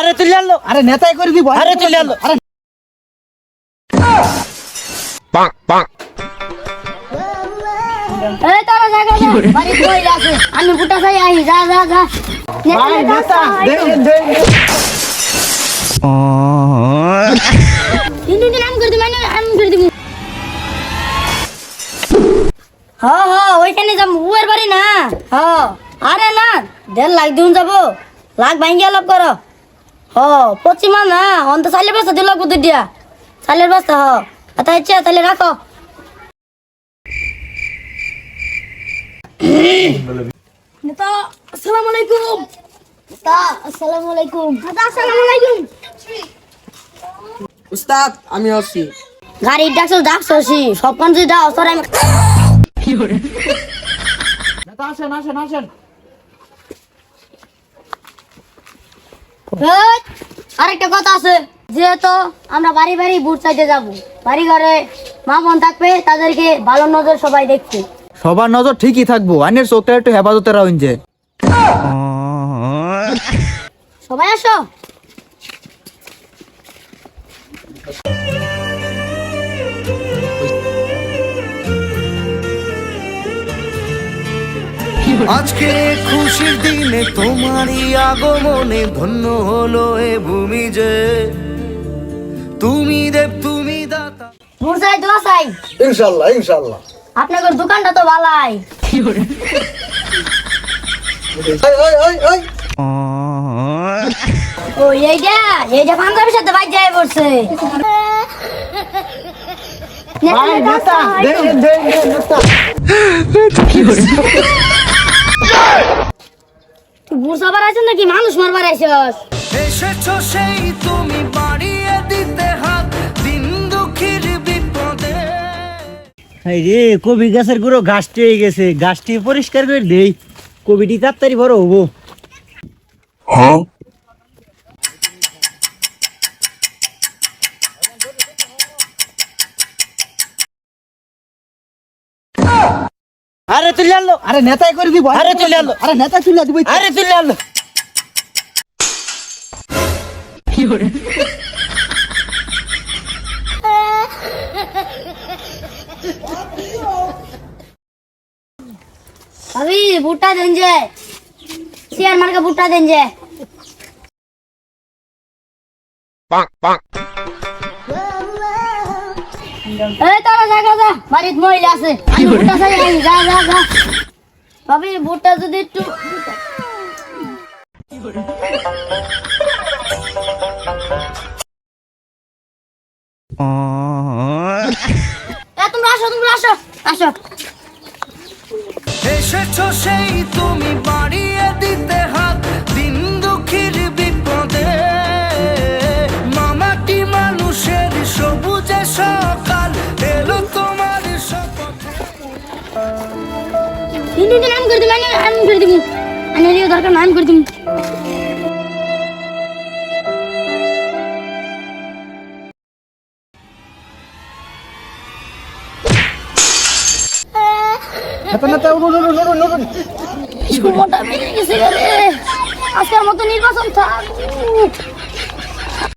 আরে তুই আনলো, আরে নেতাই করে দিব। আরে তুই আনলো, আরে পাক পাক এই তারা জায়গা বাড়ি কইলা আছে আমি বুটা চাই আই যা যা যা ভাই নেতা দেন দিন নাম করে দি মানে আমি করে দিব হ্যাঁ হ্যাঁ ওইখানে যাম উয়ের বাড়ি না হ্যাঁ আরে না 1.5 লাখ দিন যাব লাখ ভাঙ্গিয়া লাভ করো হ্যাঁ পশ্চিমা না অন্ত চালের বস্তা দিল বুদ্ধি দিয়া চালের বস্তা হ্যাঁ আচ্ছা ইচ্ছা তাহলে রাখো নেতা আসসালামু আলাইকুম নেতা আসসালামু আলাইকুম নেতা আসসালামু আলাইকুম উস্তাদ আমি আসছি। গাড়ি ডাকছি সব কোন যদি দাও সর আমি নেতা আসেন আসেন আসেন। এই, আরেকটা কথা আছে যেহেতু আমরা বাড়ি বাড়ি বুট চাইতে যাবো বাড়ি ঘরে মা বোন থাকবে তাদেরকে ভালো নজর সবাই দেখছে সবার নজর ঠিকই থাকবো, আইনের চোখটা একটু হেফাজতে রাখুন যে। সবাই আসো আজকে খুশির দিনে তোমারই আগমনে ধন্য হলো এ ভূমি যে তুমি দেব তুমি দাতা। বুট চাই দোয়া চাই ইনশাআল্লাহ ইনশাআল্লাহ। আপনাদের দোকানটা তো ভালাই ওই এইটা পাঞ্জাবির সাথে বাইক যায় পড়ছে ভাই নেতা দেন নেতা। তুই বুট সাবার আছিস নাকি মানুষ মারবার আছিস এসেছো সেই তুমি বাড়িয়ে দিতে হাত দিন দুঃখীর বিপদে। এই রে কবি গাছের গুঁড়ো ঘাসটি হয়ে গেছে, ঘাসটি পরিষ্কার করে দেই, কবিটি তাড়াতাড়ি বড় হবো। আরে তুই আনলো, আরে নেতাই করে দিব। আরে তুই আনলো, আরে নেতা তুলে দিব। আরে তুই আনলো। अभी भुट्टा देंगे शेयर मार के भुट्टा देंगे পাক পাক ए तारा जागा जा বাড়িতে মহিলা আছে আমি ভুট্টা চাই আই যা যা যা ভাবি ভুট্টা যদি একটু তোমরা আসো আসো এসেছো সেই তুমি বাড়িয়ে দিতে হাত দিন দুঃখীর বিপদে মামাটি মানুষের সবুজে সকাল এলো তোমার শপথে। দিন নাম করে দিই মানে আমি করে দিব আমি দরকার নাম করে দিব নেতা নেতা উঠুন। মোটা বেরিয়ে গেছে রে আজকের মতো নির্বাচন থাক